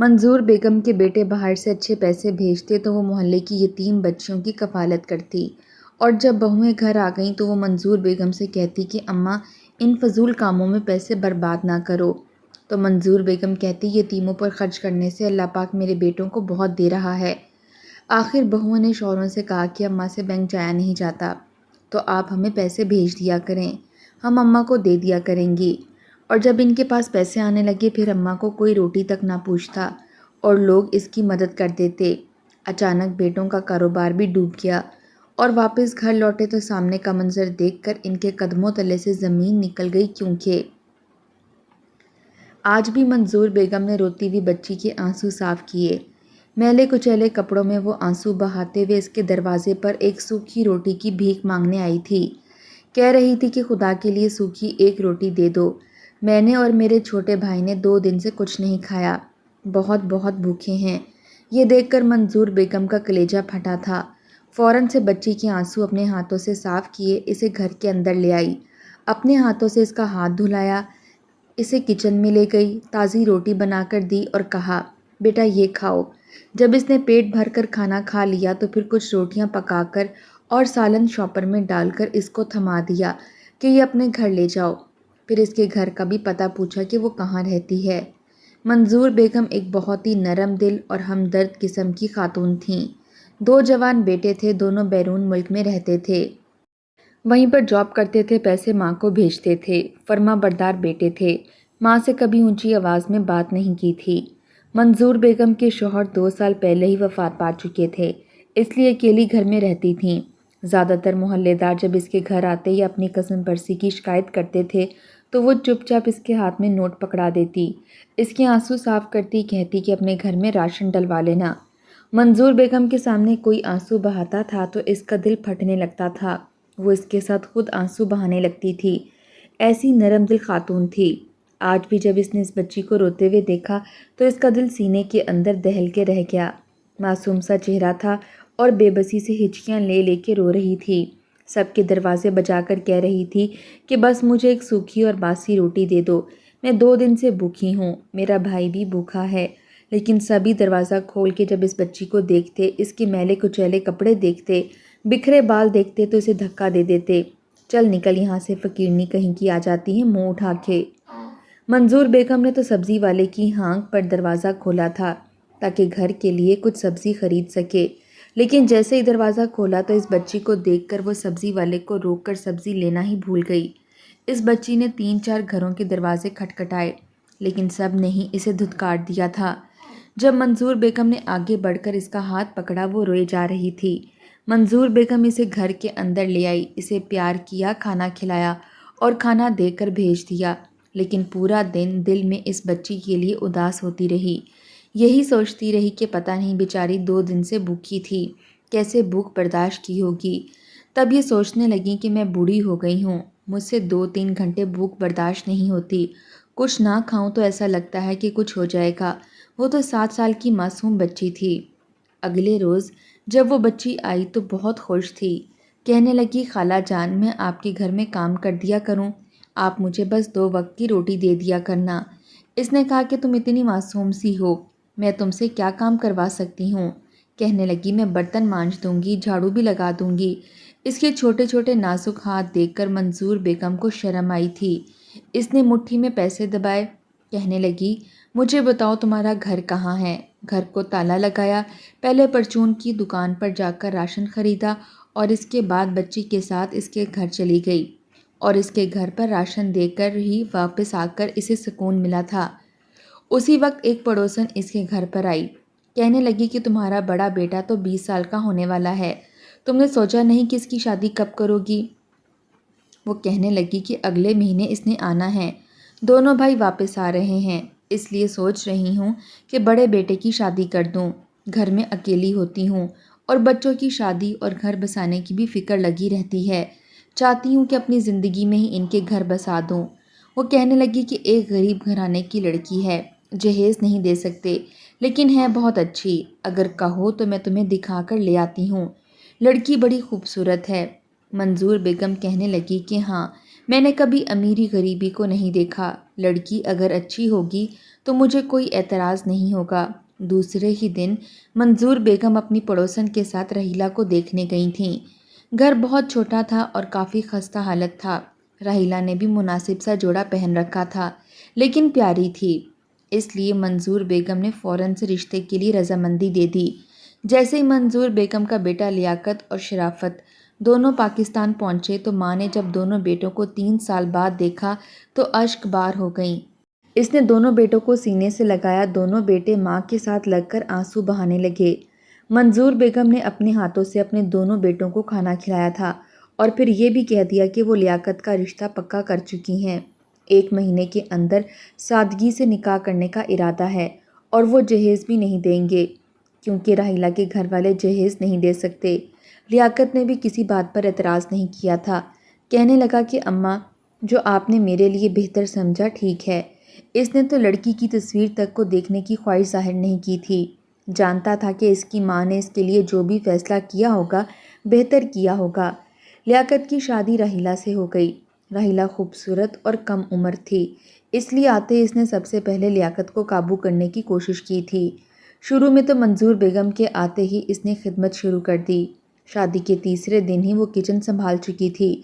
منظور بیگم کے بیٹے باہر سے اچھے پیسے بھیجتے تو وہ محلے کی یتیم بچیوں کی کفالت کرتی، اور جب بہویں گھر آ گئیں تو وہ منظور بیگم سے کہتی کہ اماں ان فضول کاموں میں پیسے برباد نہ کرو، تو منظور بیگم کہتی یتیموں پر خرچ کرنے سے اللہ پاک میرے بیٹوں کو بہت دے رہا ہے۔ آخر بہوؤں نے شوہروں سے کہا کہ اماں سے بینک جایا نہیں جاتا، تو آپ ہمیں پیسے بھیج دیا کریں، ہم اماں کو دے دیا کریں گی۔ اور جب ان کے پاس پیسے آنے لگے پھر اماں کو کوئی روٹی تک نہ پوچھتا اور لوگ اس کی مدد کر دیتے۔ اچانک بیٹوں کا کاروبار بھی ڈوب گیا اور واپس گھر لوٹے تو سامنے کا منظر دیکھ کر ان کے قدموں تلے سے زمین نکل گئی، کیونکہ آج بھی منظور بیگم نے روتی ہوئی بچی کے آنسو صاف کیے۔ میلے کچیلے کپڑوں میں وہ آنسو بہاتے ہوئے اس کے دروازے پر ایک سوکھی روٹی کی بھیک مانگنے آئی تھی۔ کہہ رہی تھی کہ خدا کے لیے سوکھی ایک روٹی دے دو، میں نے اور میرے چھوٹے بھائی نے 2 دن سے کچھ نہیں کھایا، بہت بہت بھوکے ہیں۔ یہ دیکھ کر منظور بیگم کا کلیجہ پھٹا تھا۔ فوراً سے بچی کے آنسو اپنے ہاتھوں سے صاف کیے اسے گھر کے اندر لے آئی، اپنے ہاتھوں سے اس کا ہاتھ دھلایا، اسے کچن میں لے گئی، تازی روٹی بنا کر دی اور کہا بیٹا یہ کھاؤ۔ جب اس نے پیٹ بھر کر کھانا کھا لیا تو پھر کچھ روٹیاں پکا کر اور سالن شاپر میں ڈال کر اس کو تھما دیا کہ یہ اپنے گھر لے جاؤ۔ پھر اس کے گھر کا بھی پتہ پوچھا کہ وہ کہاں رہتی ہے۔ منظور بیگم ایک بہت ہی نرم دل اور ہمدرد قسم کی خاتون تھیں۔ 2 جوان بیٹے تھے، دونوں بیرون ملک میں رہتے تھے، وہیں پر جاب کرتے تھے، پیسے ماں کو بھیجتے تھے، فرما بردار بیٹے تھے، ماں سے کبھی اونچی آواز میں بات نہیں کی تھی۔ منظور بیگم کے شوہر 2 سال پہلے ہی وفات پا چکے تھے، اس لیے اکیلی گھر میں رہتی تھیں۔ زیادہ تر محلے دار جب اس کے گھر آتے یا اپنی قسم پرسی کی شکایت کرتے تھے تو وہ چپ چاپ اس کے ہاتھ میں نوٹ پکڑا دیتی، اس کے آنسو صاف کرتی، کہتی کہ اپنے گھر میں راشن ڈلوا لینا۔ منظور بیگم کے سامنے کوئی آنسو بہاتا تھا تو اس کا دل پھٹنے لگتا تھا، وہ اس کے ساتھ خود آنسو بہانے لگتی تھی، ایسی نرم دل خاتون تھی۔ آج بھی جب اس نے اس بچی کو روتے ہوئے دیکھا تو اس کا دل سینے کے اندر دہل کے رہ گیا۔ معصوم سا چہرہ تھا اور بے بسی سے ہچکیاں لے لے کے رو رہی تھی، سب کے دروازے بجا کر کہہ رہی تھی کہ بس مجھے ایک سوکھی اور باسی روٹی دے دو، میں 2 دن سے بھوکی ہوں، میرا بھائی بھی بھوکا ہے۔ لیکن سبھی دروازہ کھول کے جب اس بچی کو دیکھتے، اس کے میلے کچیلے کپڑے دیکھتے، بکھرے بال دیکھتے تو اسے دھکا دے دیتے، چل نکل یہاں سے، فقیرنی کہیں کی آ جاتی ہے منہ اٹھا کے۔ منظور بیگم نے تو سبزی والے کی ہانک پر دروازہ کھولا تھا تاکہ گھر کے لیے کچھ سبزی خرید سکے، لیکن جیسے ہی دروازہ کھولا تو اس بچی کو دیکھ کر وہ سبزی والے کو روک کر سبزی لینا ہی بھول گئی۔ اس بچی نے 3-4 گھروں کے دروازے کھٹکھٹائے لیکن سب نے ہی اسے دھتکار دیا تھا۔ جب منظور بیگم نے آگے بڑھ کر اس کا ہاتھ پکڑا وہ روئے جا رہی تھی۔ منظور بیگم اسے گھر کے اندر لے آئی، اسے پیار کیا، کھانا کھلایا اور کھانا دے کر بھیج دیا، لیکن پورا دن دل میں اس بچی کے لیے اداس ہوتی رہی، یہی سوچتی رہی کہ پتہ نہیں بیچاری 2 دن سے بھوکی تھی، کیسے بھوک برداشت کی ہوگی۔ تب یہ سوچنے لگی کہ میں بوڑھی ہو گئی ہوں، مجھ سے 2-3 گھنٹے بھوک برداشت نہیں ہوتی، کچھ نہ کھاؤں تو ایسا لگتا ہے کہ کچھ ہو جائے گا۔ وہ تو 7 سال کی معصوم بچی تھی۔ اگلے روز جب وہ بچی آئی تو بہت خوش تھی، کہنے لگی خالہ جان میں آپ کے گھر میں کام کر دیا کروں، آپ مجھے بس 2 وقت کی روٹی دے دیا کرنا۔ اس نے کہا کہ تم اتنی معصوم سی ہو، میں تم سے کیا کام کروا سکتی ہوں؟ کہنے لگی میں برتن مانجھ دوں گی، جھاڑو بھی لگا دوں گی۔ اس کے چھوٹے چھوٹے نازک ہاتھ دیکھ کر منظور بیگم کو شرم آئی تھی، اس نے مٹھی میں پیسے دبائے، کہنے لگی مجھے بتاؤ تمہارا گھر کہاں ہے؟ گھر کو تالا لگایا، پہلے پرچون کی دکان پر جا کر راشن خریدا اور اس کے بعد بچی کے ساتھ اس کے گھر چلی گئی، اور اس کے گھر پر راشن دے کر ہی واپس آ کر اسے سکون ملا تھا۔ اسی وقت ایک پڑوسن اس کے گھر پر آئی، کہنے لگی کہ تمہارا بڑا بیٹا تو 20 سال کا ہونے والا ہے، تم نے سوچا نہیں کہ اس کی شادی کب کرو گی؟ وہ کہنے لگی کہ اگلے مہینے اس نے آنا ہے، دونوں بھائی واپس آ رہے ہیں، اس لیے سوچ رہی ہوں کہ بڑے بیٹے کی شادی کر دوں، گھر میں اکیلی ہوتی ہوں اور بچوں کی شادی اور گھر بسانے کی بھی فکر لگی رہتی ہے، چاہتی ہوں کہ اپنی زندگی میں ہی ان کے گھر بسا دوں۔ وہ کہنے لگی کہ ایک غریب گھرانے کی لڑکی ہے، جہیز نہیں دے سکتے، لیکن ہے بہت اچھی، اگر کہو تو میں تمہیں دکھا کر لے آتی ہوں، لڑکی بڑی خوبصورت ہے۔ منظور بیگم کہنے لگی کہ ہاں، میں نے کبھی امیری غریبی کو نہیں دیکھا، لڑکی اگر اچھی ہوگی تو مجھے کوئی اعتراض نہیں ہوگا۔ دوسرے ہی دن منظور بیگم اپنی پڑوسن کے ساتھ رحیلہ کو دیکھنے گئی تھیں۔ گھر بہت چھوٹا تھا اور کافی خستہ حالت تھا۔ رحیلہ نے بھی مناسب سا جوڑا پہن رکھا تھا، لیکن پیاری تھی، اس لیے منظور بیگم نے فوراً سے رشتے کے لیے رضامندی دے دی۔ جیسے ہی منظور بیگم کا بیٹا لیاقت اور شرافت دونوں پاکستان پہنچے تو ماں نے جب دونوں بیٹوں کو 3 سال بعد دیکھا تو اشک بار ہو گئیں۔ اس نے دونوں بیٹوں کو سینے سے لگایا، دونوں بیٹے ماں کے ساتھ لگ کر آنسو بہانے لگے۔ منظور بیگم نے اپنے ہاتھوں سے اپنے دونوں بیٹوں کو کھانا کھلایا تھا اور پھر یہ بھی کہہ دیا کہ وہ لیاقت کا رشتہ پکا کر چکی ہیں۔ 1 مہینے کے اندر سادگی سے نکاح کرنے کا ارادہ ہے اور وہ جہیز بھی نہیں دیں گے، کیونکہ رحیلہ کے گھر والے جہیز نہیں دے سکتے۔ لیاقت نے بھی کسی بات پر اعتراض نہیں کیا تھا، کہنے لگا کہ اماں، جو آپ نے میرے لیے بہتر سمجھا ٹھیک ہے۔ اس نے تو لڑکی کی تصویر تک کو دیکھنے کی خواہش ظاہر نہیں کی تھی، جانتا تھا کہ اس کی ماں نے اس کے لیے جو بھی فیصلہ کیا ہوگا بہتر کیا ہوگا۔ لیاقت کی شادی رحیلہ سے ہو گئی۔ رحیلہ خوبصورت اور کم عمر تھی، اس لیے آتے اس نے سب سے پہلے لیاقت کو قابو کرنے کی کوشش کی تھی۔ شروع میں تو منظور بیگم کے آتے ہی اس نے خدمت شروع کر دی۔ شادی کے تیسرے دن ہی وہ کچن سنبھال چکی تھی۔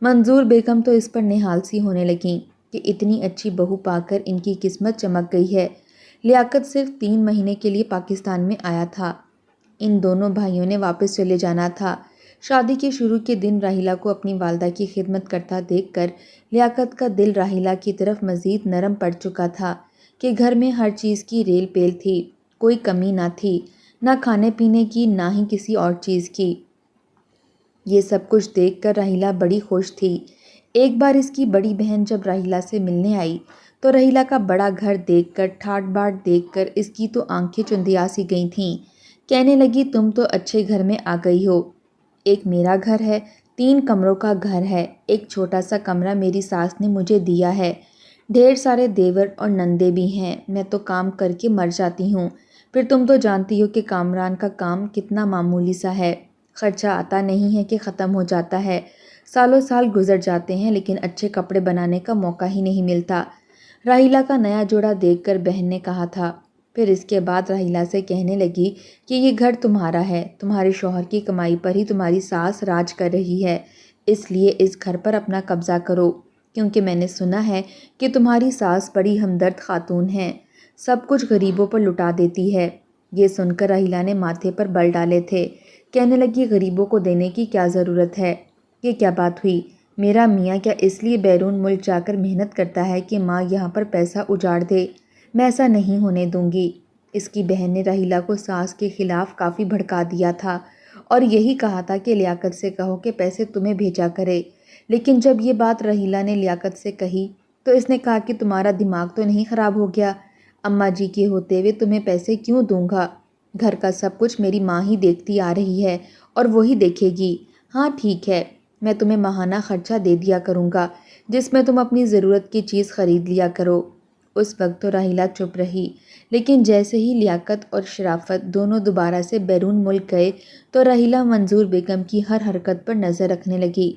منظور بیگم تو اس پر نہال سی ہونے لگیں کہ اتنی اچھی بہو پا کر ان کی قسمت چمک گئی ہے۔ لیاقت صرف 3 مہینے کے لیے پاکستان میں آیا تھا، ان دونوں بھائیوں نے واپس چلے جانا تھا۔ شادی کے شروع کے دن رحیلہ کو اپنی والدہ کی خدمت کرتا دیکھ کر لیاقت کا دل رحیلہ کی طرف مزید نرم پڑ چکا تھا کہ گھر میں ہر چیز کی ریل پیل تھی، کوئی کمی نہ تھی، نہ کھانے پینے کی نہ ہی کسی اور چیز کی۔ یہ سب کچھ دیکھ کر رحیلہ بڑی خوش تھی۔ ایک بار اس کی بڑی بہن جب رحیلہ سے ملنے آئی تو رحیلہ کا بڑا گھر دیکھ کر، ٹھاٹ باٹ دیکھ کر اس کی تو آنکھیں چندیا سی گئی تھیں۔ کہنے لگی، تم تو اچھے گھر میں آ گئی ہو۔ ایک میرا گھر ہے، 3 کمروں کا گھر ہے، ایک چھوٹا سا کمرہ میری ساس نے مجھے دیا ہے، ڈھیر سارے دیور اور نندے بھی ہیں، میں تو کام کر کے مر جاتی ہوں۔ پھر تم تو جانتی ہو کہ کامران کا کام کتنا معمولی سا ہے، خرچہ آتا نہیں ہے کہ ختم ہو جاتا ہے، سالوں سال گزر جاتے ہیں لیکن اچھے کپڑے بنانے کا موقع ہی نہیں ملتا۔ رحیلہ کا نیا جوڑا دیکھ کر بہن نے کہا تھا۔ پھر اس کے بعد رحیلہ سے کہنے لگی کہ یہ گھر تمہارا ہے، تمہارے شوہر کی کمائی پر ہی تمہاری ساس راج کر رہی ہے، اس لیے اس گھر پر اپنا قبضہ کرو، کیونکہ میں نے سنا ہے کہ تمہاری ساس بڑی ہمدرد خاتون ہیں، سب کچھ غریبوں پر لٹا دیتی ہے۔ یہ سن کر رحیلہ نے ماتھے پر بل ڈالے تھے، کہنے لگی، غریبوں کو دینے کی کیا ضرورت ہے؟ یہ کیا بات ہوئی؟ میرا میاں کیا اس لیے بیرون ملک جا کر محنت کرتا ہے کہ ماں یہاں پر پیسہ اجاڑ دے؟ میں ایسا نہیں ہونے دوں گی۔ اس کی بہن نے رحیلہ کو ساس کے خلاف کافی بھڑکا دیا تھا اور یہی کہا تھا کہ لیاقت سے کہو کہ پیسے تمہیں بھیجا کرے، لیکن جب یہ بات رحیلہ نے لیاقت سے کہی تو اس نے کہا کہ تمہارا دماغ تو نہیں خراب ہو گیا؟ اماں جی کے ہوتے ہوئے تمہیں پیسے کیوں دوں گا؟ گھر کا سب کچھ میری ماں ہی دیکھتی آ رہی ہے اور وہی دیکھے گی۔ ہاں ٹھیک ہے، میں تمہیں ماہانہ خرچہ دے دیا کروں گا جس میں تم اپنی ضرورت کی چیز خرید لیا کرو۔ اس وقت تو رحیلہ چپ رہی، لیکن جیسے ہی لیاقت اور شرافت دونوں دوبارہ سے بیرون ملک گئے تو رحیلہ منظور بیگم کی ہر حرکت پر نظر رکھنے لگی۔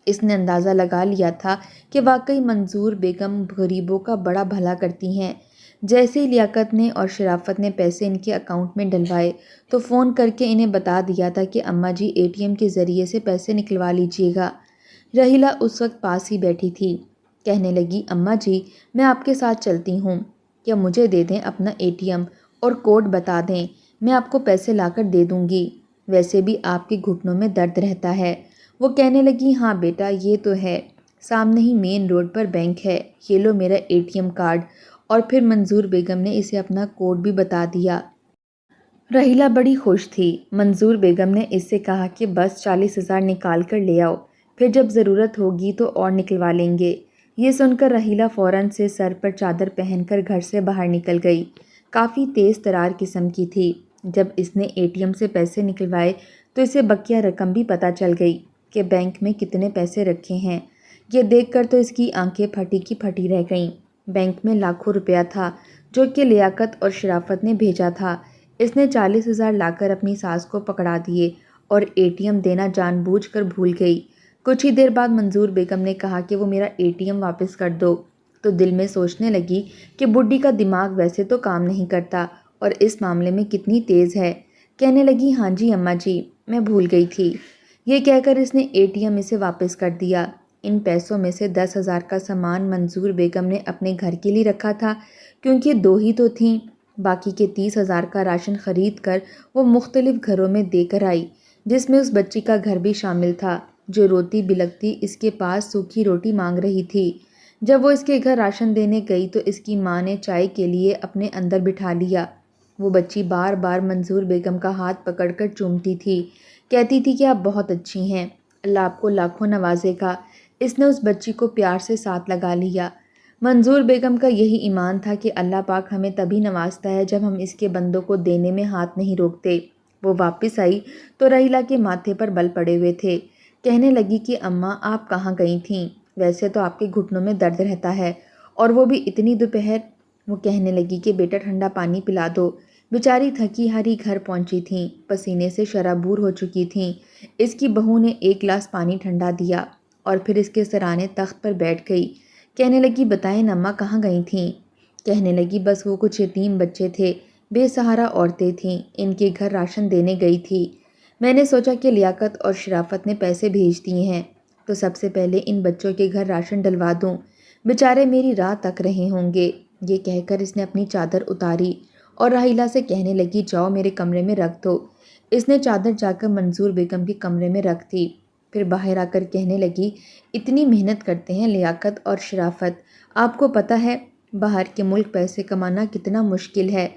اس نے اندازہ لگا لیا تھا کہ واقعی منظور بیگم غریبوں کا بڑا بھلا کرتی ہیں۔ جیسے ہی لیاقت نے اور شرافت نے پیسے ان کے اکاؤنٹ میں ڈلوائے تو فون کر کے انہیں بتا دیا تھا کہ اماں جی ATM کے ذریعے سے پیسے نکلوا لیجیے گا۔ رحیلہ اس وقت پاس ہی بیٹھی تھی، کہنے لگی، اماں جی میں آپ کے ساتھ چلتی ہوں، کیا مجھے دے دیں اپنا ATM اور کوڈ بتا دیں، میں آپ کو پیسے لا کر دے دوں گی، ویسے بھی آپ کے گھٹنوں میں درد رہتا ہے۔ وہ کہنے لگی، ہاں بیٹا یہ تو ہے، سامنے ہی مین روڈ پر بینک ہے، یہ لو میرا ATM کارڈ۔ اور پھر منظور بیگم نے اسے اپنا کوڈ بھی بتا دیا۔ رحیلہ بڑی خوش تھی۔ منظور بیگم نے اس سے کہا کہ بس 40,000 نکال کر لے آؤ، پھر جب ضرورت ہوگی تو اور نکلوا لیں گے۔ یہ سن کر رحیلہ فوراً سے سر پر چادر پہن کر گھر سے باہر نکل گئی، کافی تیز ترار قسم کی تھی۔ جب اس نے ATM سے پیسے نکلوائے تو اسے بقیہ رقم بھی پتہ چل گئی کہ بینک میں کتنے پیسے رکھے ہیں۔ یہ دیکھ کر تو اس کی آنکھیں پھٹی کی پھٹی رہ گئیں۔ بینک میں لاکھوں روپیہ تھا جو کہ لیاقت اور شرافت نے بھیجا تھا۔ اس نے 40,000 لا کر اپنی ساس کو پکڑا دیے اور ATM دینا جان بوجھ کر بھول گئی۔ کچھ ہی دیر بعد منظور بیگم نے کہا کہ وہ میرا ATM واپس کر دو، تو دل میں سوچنے لگی کہ بڈھی کا دماغ ویسے تو کام نہیں کرتا اور اس معاملے میں کتنی تیز ہے۔ کہنے لگی ہاں جی اماں جی، میں بھول گئی تھی۔ یہ کہہ کر اس نے ATM اسے واپس کر دیا۔ ان پیسوں میں سے 10,000 کا سامان منظور بیگم نے اپنے گھر کے لیے رکھا تھا، کیونکہ 2 ہی تو تھیں۔ باقی کے 30,000 کا راشن خرید کر وہ مختلف گھروں میں دے کر آئی، جس میں اس بچی کا گھر بھی شامل تھا، جو روتی بلکتی اس کے پاس سوکھی روٹی مانگ رہی تھی۔ جب وہ اس کے گھر راشن دینے گئی تو اس کی ماں نے چائے کے لیے اپنے اندر بٹھا لیا۔ وہ بچی بار بار منظور بیگم کا ہاتھ پکڑ کر چومتی تھی، کہتی تھی کہ آپ بہت اچھی ہیں، اللہ آپ کو لاکھوں نوازے گا۔ اس نے اس بچی کو پیار سے ساتھ لگا لیا۔ منظور بیگم کا یہی ایمان تھا کہ اللہ پاک ہمیں تبھی نوازتا ہے جب ہم اس کے بندوں کو دینے میں ہاتھ نہیں روکتے۔ وہ واپس آئی تو رحیلہ کے ماتھے پر بل پڑے ہوئے تھے۔ کہنے لگی کہ اماں آپ کہاں گئی تھیں؟ ویسے تو آپ کے گھٹنوں میں درد رہتا ہے، اور وہ بھی اتنی دوپہر۔ وہ کہنے لگی کہ بیٹا ٹھنڈا پانی پلا دو۔ بیچاری تھکی ہاری گھر پہنچی تھیں، پسینے سے شرابور ہو چکی تھیں۔ اس کی بہو نے 1 گلاس پانی ٹھنڈا دیا اور پھر اس کے سرانے تخت پر بیٹھ گئی۔ کہنے لگی بتائیں اماں کہاں گئی تھیں؟ کہنے لگی بس وہ کچھ یتیم بچے تھے، بے سہارا عورتیں تھیں، ان کے گھر راشن دینے گئی تھی۔ میں نے سوچا کہ لیاقت اور شرافت نے پیسے بھیج دیے ہیں تو سب سے پہلے ان بچوں کے گھر راشن ڈلوا دوں، بیچارے میری راہ تک رہے ہوں گے۔ یہ کہہ کر اس نے اپنی چادر اتاری اور راحیلہ سے کہنے لگی جاؤ میرے کمرے میں رکھ دو۔ اس نے چادر جا کر منظور بیگم کے کمرے میں رکھ دی، پھر باہر آ کر کہنے لگی اتنی محنت کرتے ہیں لیاقت اور شرافت، آپ کو پتہ ہے باہر کے ملک پیسے کمانا کتنا مشکل ہے؟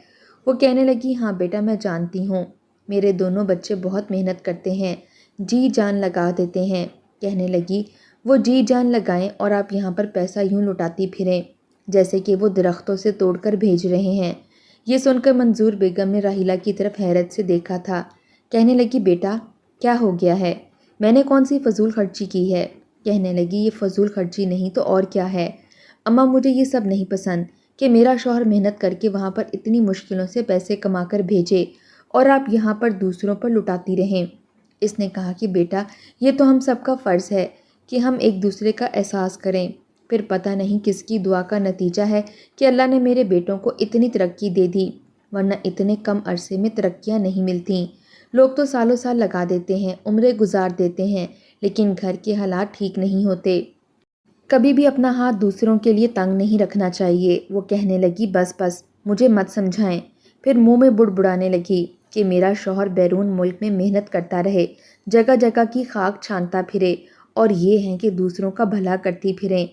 وہ کہنے لگی ہاں بیٹا میں جانتی ہوں، میرے دونوں بچے بہت محنت کرتے ہیں، جی جان لگا دیتے ہیں۔ کہنے لگی وہ جی جان لگائیں اور آپ یہاں پر پیسہ یوں لٹاتی پھریں جیسے کہ وہ درختوں سے توڑ کر بھیج رہے ہیں۔ یہ سن کر منظور بیگم نے راحیلہ کی طرف حیرت سے دیکھا تھا۔ کہنے لگی بیٹا کیا ہو گیا ہے؟ میں نے کون سی فضول خرچی کی ہے؟ کہنے لگی یہ فضول خرچی نہیں تو اور کیا ہے؟ اماں مجھے یہ سب نہیں پسند کہ میرا شوہر محنت کر کے وہاں پر اتنی مشکلوں سے پیسے کما کر بھیجے اور آپ یہاں پر دوسروں پر لٹاتی رہیں۔ اس نے کہا کہ بیٹا یہ تو ہم سب کا فرض ہے کہ ہم ایک دوسرے کا احساس کریں، پھر پتہ نہیں کس کی دعا کا نتیجہ ہے کہ اللہ نے میرے بیٹوں کو اتنی ترقی دے دی، ورنہ اتنے کم عرصے میں ترقیاں نہیں ملتیں۔ لوگ تو سالوں سال لگا دیتے ہیں، عمریں گزار دیتے ہیں، لیکن گھر کے حالات ٹھیک نہیں ہوتے۔ کبھی بھی اپنا ہاتھ دوسروں کے لیے تنگ نہیں رکھنا چاہیے۔ وہ کہنے لگی بس بس مجھے مت سمجھائیں، پھر منہ میں بڑبڑانے لگی کہ میرا شوہر بیرون ملک میں محنت کرتا رہے، جگہ جگہ کی خاک چھانتا پھرے، اور یہ ہیں کہ دوسروں کا بھلا کرتی پھریں۔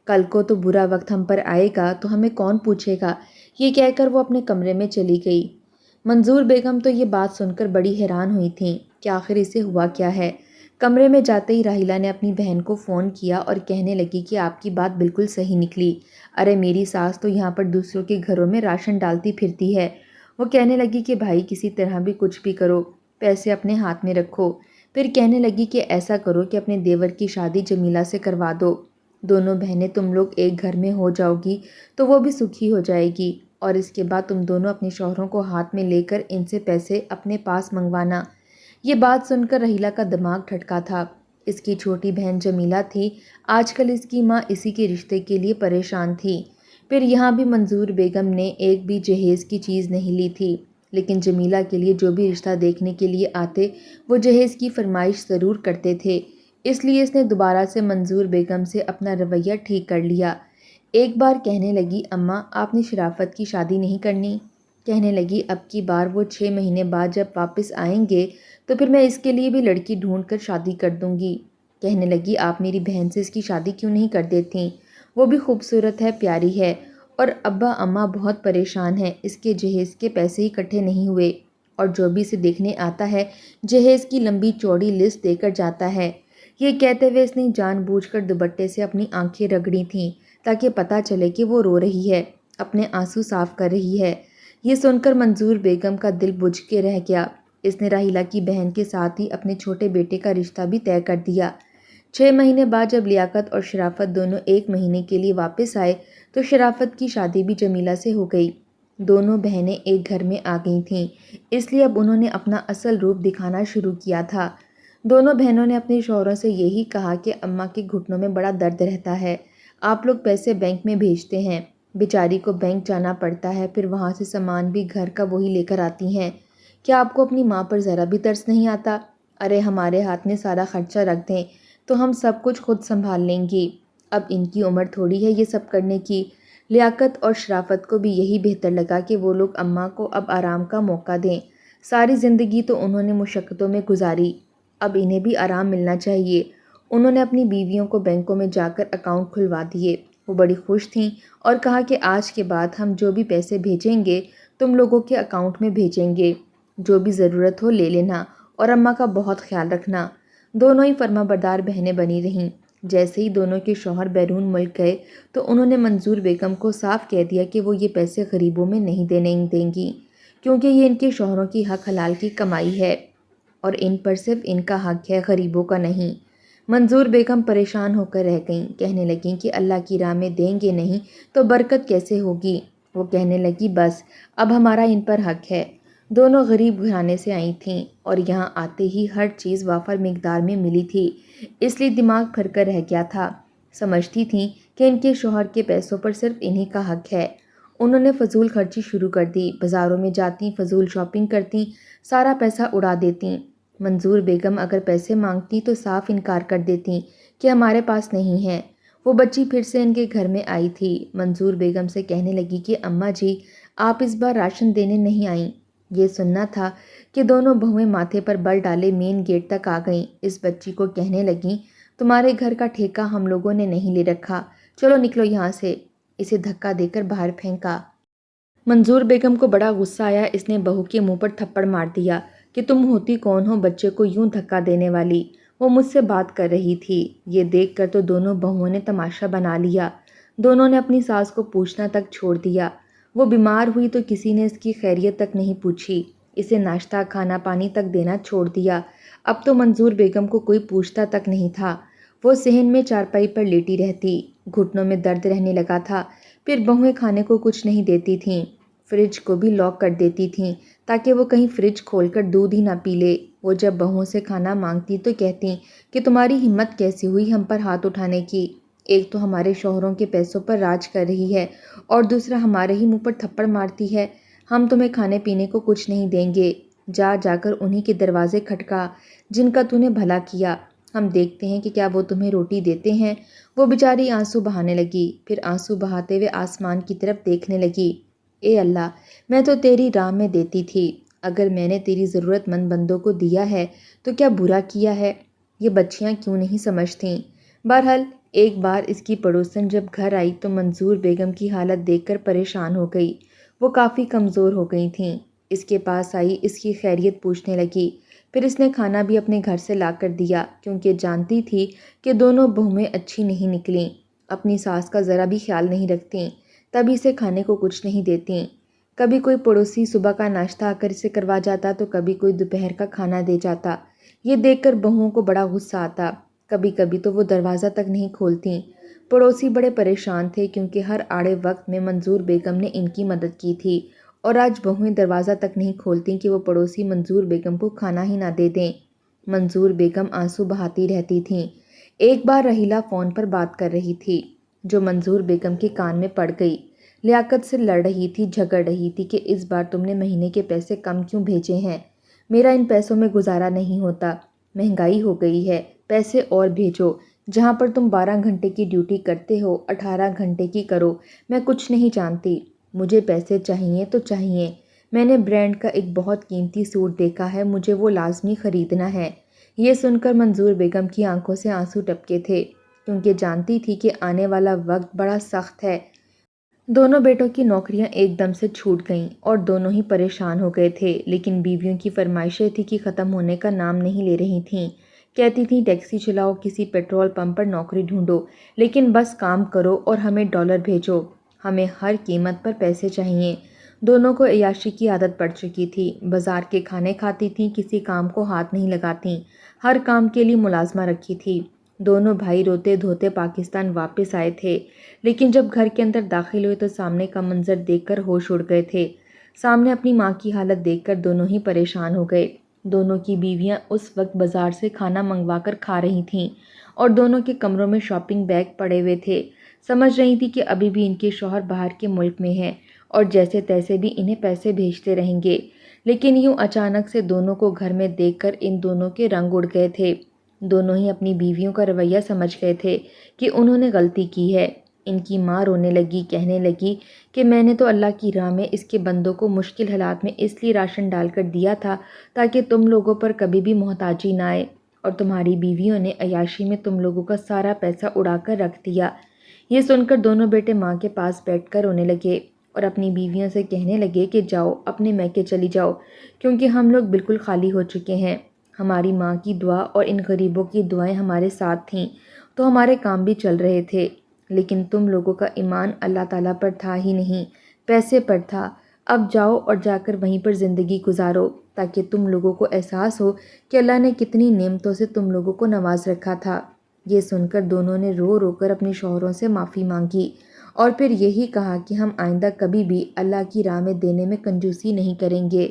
کل کو تو برا وقت ہم پر آئے گا تو ہمیں کون پوچھے گا؟ یہ کہہ کر وہ اپنے کمرے میں چلی گئی۔ منظور بیگم تو یہ بات سن کر بڑی حیران ہوئی تھیں کہ آخر اسے ہوا کیا ہے۔ کمرے میں جاتے ہی راحیلہ نے اپنی بہن کو فون کیا اور کہنے لگی کہ آپ کی بات بالکل صحیح نکلی، ارے میری ساس تو یہاں پر دوسروں کے گھروں میں راشن ڈالتی پھرتی ہے۔ وہ کہنے لگی کہ بھائی کسی طرح بھی کچھ بھی کرو، پیسے اپنے ہاتھ میں رکھو۔ پھر کہنے لگی کہ ایسا کرو کہ اپنے دیور کی شادی جمیلہ سے کروا دو، دونوں بہنیں تم لوگ ایک گھر میں ہو جاؤ گی تو وہ بھی سکھی ہو جائے گی، اور اس کے بعد تم دونوں اپنے شوہروں کو ہاتھ میں لے کر ان سے پیسے اپنے پاس منگوانا۔ یہ بات سن کر راحیلہ کا دماغ ٹھٹکا تھا۔ اس کی چھوٹی بہن جمیلہ تھی، آج کل اس کی ماں اسی کے رشتے کے لیے پریشان تھی۔ پھر یہاں بھی منظور بیگم نے ایک بھی جہیز کی چیز نہیں لی تھی، لیکن جمیلہ کے لیے جو بھی رشتہ دیکھنے کے لیے آتے وہ جہیز کی فرمائش ضرور کرتے تھے۔ اس لیے اس نے دوبارہ سے منظور بیگم سے اپنا رویہ ٹھیک کر لیا۔ ایک بار کہنے لگی اماں آپ نے شرافت کی شادی نہیں کرنی؟ کہنے لگی اب کی بار وہ 6 مہینے بعد جب واپس آئیں گے تو پھر میں اس کے لیے بھی لڑکی ڈھونڈ کر شادی کر دوں گی۔ کہنے لگی آپ میری بہن سے اس کی شادی کیوں نہیں کر دیتیں؟ وہ بھی خوبصورت ہے، پیاری ہے، اور ابا اماں بہت پریشان ہیں، اس کے جہیز کے پیسے ہی اکٹھے نہیں ہوئے، اور جو بھی اسے دیکھنے آتا ہے جہیز کی لمبی چوڑی لسٹ دے کر جاتا ہے۔ یہ کہتے ہوئے اس نے جان بوجھ کر دوپٹے سے اپنی آنکھیں رگڑی تھیں تاکہ پتہ چلے کہ وہ رو رہی ہے، اپنے آنسو صاف کر رہی ہے۔ یہ سن کر منظور بیگم کا دل بجھ کے رہ گیا۔ اس نے راحیلہ کی بہن کے ساتھ ہی اپنے چھوٹے بیٹے کا رشتہ بھی طے کر دیا۔ 6 مہینے بعد جب لیاقت اور شرافت دونوں 1 مہینے کے لیے واپس آئے تو شرافت کی شادی بھی جمیلہ سے ہو گئی۔ دونوں بہنیں ایک گھر میں آ گئی تھیں، اس لیے اب انہوں نے اپنا اصل روپ دکھانا شروع کیا تھا۔ دونوں بہنوں نے اپنے شوہروں سے یہی کہا کہ اماں کے گھٹنوں میں بڑا درد رہتا ہے، آپ لوگ پیسے بینک میں بھیجتے ہیں، بیچاری کو بینک جانا پڑتا ہے، پھر وہاں سے سامان بھی گھر کا وہی لے کر آتی ہیں۔ کیا آپ کو اپنی ماں پر ذرا بھی ترس نہیں آتا؟ ارے ہمارے ہاتھ میں سارا خرچہ رکھ دیں تو ہم سب کچھ خود سنبھال لیں گی۔ اب ان کی عمر تھوڑی ہے یہ سب کرنے کی۔ لیاقت اور شرافت کو بھی یہی بہتر لگا کہ وہ لوگ اماں کو اب آرام کا موقع دیں۔ ساری زندگی تو انہوں نے مشقتوں میں گزاری، اب انہیں بھی آرام ملنا چاہیے۔ انہوں نے اپنی بیویوں کو بینکوں میں جا کر اکاؤنٹ کھلوا دیے۔ وہ بڑی خوش تھیں اور کہا کہ آج کے بعد ہم جو بھی پیسے بھیجیں گے تم لوگوں کے اکاؤنٹ میں بھیجیں گے، جو بھی ضرورت ہو لے لینا اور اماں کا بہت خیال رکھنا۔ دونوں ہی فرما بردار بہنیں بنی رہیں۔ جیسے ہی دونوں کے شوہر بیرون ملک گئے تو انہوں نے منظور بیگم کو صاف کہہ دیا کہ وہ یہ پیسے غریبوں میں نہیں دیں گی، کیونکہ یہ ان کے شوہروں کی حق حلال کی کمائی ہے اور ان پر صرف ان کا حق ہے، غریبوں کا نہیں۔ منظور بیگم پریشان ہو کر رہ گئیں، کہنے لگیں کہ اللہ کی راہ میں دیں گے نہیں تو برکت کیسے ہوگی؟ وہ کہنے لگی بس اب ہمارا ان پر حق ہے۔ دونوں غریب گھرانے سے آئی تھیں اور یہاں آتے ہی ہر چیز وافر مقدار میں ملی تھی، اس لیے دماغ پھر کر رہ گیا تھا۔ سمجھتی تھیں کہ ان کے شوہر کے پیسوں پر صرف انہی کا حق ہے۔ انہوں نے فضول خرچی شروع کر دی، بازاروں میں جاتی، فضول شاپنگ کرتی، سارا پیسہ اڑا دیتی۔ منظور بیگم اگر پیسے مانگتی تو صاف انکار کر دیتی کہ ہمارے پاس نہیں ہے۔ وہ بچی پھر سے ان کے گھر میں آئی تھی، منظور بیگم سے کہنے لگی کہ اماں جی آپ اس بار راشن دینے نہیں آئیں۔ یہ سننا تھا کہ دونوں بہویں ماتھے پر بل ڈالے مین گیٹ تک آ گئیں۔ اس بچی کو کہنے لگیں تمہارے گھر کا ٹھیکہ ہم لوگوں نے نہیں لے رکھا، چلو نکلو یہاں سے۔ اسے دھکا دے کر باہر پھینکا۔ منظور بیگم کو بڑا غصہ آیا، اس نے بہو کے منہ پر تھپڑ مار دیا کہ تم ہوتی کون ہو بچے کو یوں دھکا دینے والی؟ وہ مجھ سے بات کر رہی تھی۔ یہ دیکھ کر تو دونوں بہوؤں نے تماشا بنا لیا۔ دونوں نے اپنی ساس کو پوچھنا تک چھوڑ دیا۔ وہ بیمار ہوئی تو کسی نے اس کی خیریت تک نہیں پوچھی، اسے ناشتہ کھانا پانی تک دینا چھوڑ دیا۔ اب تو منظور بیگم کو کوئی پوچھتا تک نہیں تھا۔ وہ صحن میں چارپائی پر لیٹی رہتی، گھٹنوں میں درد رہنے لگا تھا۔ پھر بہویں کھانے کو کچھ نہیں دیتی تھیں، فریج کو بھی لاک کر دیتی تھیں تاکہ وہ کہیں فریج کھول کر دودھ ہی نہ پی لے۔ وہ جب بہوؤں سے کھانا مانگتی تو کہتی کہ تمہاری ہمت کیسی ہوئی ہم پر ہاتھ اٹھانے کی؟ ایک تو ہمارے شوہروں کے پیسوں پر راج کر رہی ہے اور دوسرا ہمارے ہی منہ پر تھپڑ مارتی ہے۔ ہم تمہیں کھانے پینے کو کچھ نہیں دیں گے، جا جا کر انہی کے دروازے کھٹکا جن کا تو نے بھلا کیا، ہم دیکھتے ہیں کہ کیا وہ تمہیں روٹی دیتے ہیں۔ وہ بیچاری آنسو بہانے لگی، پھر آنسو بہاتے ہوئے آسمان کی طرف دیکھنے لگی۔ اے اللہ، میں تو تیری راہ میں دیتی تھی، اگر میں نے تیری ضرورت مند بندوں کو دیا ہے تو کیا برا کیا ہے؟ یہ بچیاں کیوں نہیں سمجھتیں؟ بہرحال ایک بار اس کی پڑوسن جب گھر آئی تو منظور بیگم کی حالت دیکھ کر پریشان ہو گئی۔ وہ کافی کمزور ہو گئی تھیں۔ اس کے پاس آئی، اس کی خیریت پوچھنے لگی، پھر اس نے کھانا بھی اپنے گھر سے لا کر دیا، کیونکہ جانتی تھی کہ دونوں بہویں اچھی نہیں نکلیں، اپنی ساس کا ذرا بھی خیال نہیں رکھتیں، تبھی اسے کھانے کو کچھ نہیں دیتیں۔ کبھی کوئی پڑوسی صبح کا ناشتہ آ کر اسے کروا جاتا تو کبھی کوئی دوپہر کا کھانا دے جاتا۔ یہ دیکھ کر بہوؤں کو بڑا غصہ آتا، کبھی کبھی تو وہ دروازہ تک نہیں کھولتیں۔ پڑوسی بڑے پریشان تھے کیونکہ ہر آڑے وقت میں منظور بیگم نے ان کی مدد کی تھی، اور آج بہویں دروازہ تک نہیں کھولتیں کہ وہ پڑوسی منظور بیگم کو کھانا ہی نہ دے دیں۔ منظور بیگم آنسو بہاتی رہتی تھیں۔ ایک بار رحیلہ فون پر بات کر رہی تھی جو منظور بیگم کے کان میں پڑ گئی۔ لیاقت سے لڑ رہی تھی، جھگڑ رہی تھی کہ اس بار تم نے مہینے کے پیسے کم کیوں بھیجے ہیں؟ میرا ان پیسوں میں گزارا نہیں ہوتا، مہنگائی ہو گئی ہے، پیسے اور بھیجو۔ جہاں پر تم 12 گھنٹے کی ڈیوٹی کرتے ہو 18 گھنٹے کی کرو، میں کچھ نہیں جانتی، مجھے پیسے چاہیے تو چاہیے۔ میں نے برانڈ کا ایک بہت قیمتی سوٹ دیکھا ہے، مجھے وہ لازمی خریدنا ہے۔ یہ سن کر منظور بیگم کی آنکھوں سے آنسو ٹپکے تھے، کیونکہ جانتی تھی کہ آنے والا وقت بڑا سخت ہے۔ دونوں بیٹوں کی نوکریاں ایک دم سے چھوٹ گئیں اور دونوں ہی پریشان ہو گئے تھے، لیکن بیویوں کی فرمائشیں تھیں کہ ختم ہونے کا نام نہیں لے رہی تھیں۔ کہتی تھیں ٹیکسی چلاؤ، کسی پیٹرول پمپ پر نوکری ڈھونڈو، لیکن بس کام کرو اور ہمیں ڈالر بھیجو، ہمیں ہر قیمت پر پیسے چاہیے۔ دونوں کو عیاشی کی عادت پڑ چکی تھی، بازار کے کھانے کھاتی تھیں، کسی کام کو ہاتھ نہیں لگاتیں، ہر کام کے لیے ملازمہ رکھی تھی۔ دونوں بھائی روتے دھوتے پاکستان واپس آئے تھے، لیکن جب گھر کے اندر داخل ہوئے تو سامنے کا منظر دیکھ کر ہوش اڑ گئے تھے۔ سامنے اپنی ماں کی حالت دیکھ کر دونوں ہی پریشان ہو گئے۔ دونوں کی بیویاں اس وقت بازار سے کھانا منگوا کر کھا رہی تھیں اور دونوں کے کمروں میں شاپنگ بیگ پڑے ہوئے تھے۔ سمجھ رہی تھی کہ ابھی بھی ان کے شوہر باہر کے ملک میں ہیں اور جیسے تیسے بھی انہیں پیسے بھیجتے رہیں گے، لیکن یوں اچانک سے دونوں کو گھر میں دیکھ کر ان دونوں کے رنگ اڑ گئے تھے۔ دونوں ہی اپنی بیویوں کا رویہ سمجھ گئے تھے کہ انہوں نے غلطی کی ہے۔ ان کی ماں رونے لگی، کہنے لگی کہ میں نے تو اللہ کی راہ میں اس کے بندوں کو مشکل حالات میں اس لیے راشن ڈال کر دیا تھا تاکہ تم لوگوں پر کبھی بھی محتاجی نہ آئے، اور تمہاری بیویوں نے عیاشی میں تم لوگوں کا سارا پیسہ اڑا کر رکھ دیا۔ یہ سن کر دونوں بیٹے ماں کے پاس بیٹھ کر رونے لگے اور اپنی بیویوں سے کہنے لگے کہ جاؤ اپنے میکے چلی جاؤ، کیونکہ ہم لوگ بالکل خالی ہو چکے ہیں۔ ہماری ماں کی دعا اور ان غریبوں کی دعائیں ہمارے ساتھ تھیں تو ہمارے کام بھی چل رہے تھے، لیکن تم لوگوں کا ایمان اللہ تعالیٰ پر تھا ہی نہیں، پیسے پر تھا۔ اب جاؤ اور جا کر وہیں پر زندگی گزارو تاکہ تم لوگوں کو احساس ہو کہ اللہ نے کتنی نعمتوں سے تم لوگوں کو نواز رکھا تھا۔ یہ سن کر دونوں نے رو رو کر اپنے شوہروں سے معافی مانگی اور پھر یہی کہا کہ ہم آئندہ کبھی بھی اللہ کی راہ میں دینے میں کنجوسی نہیں کریں گے۔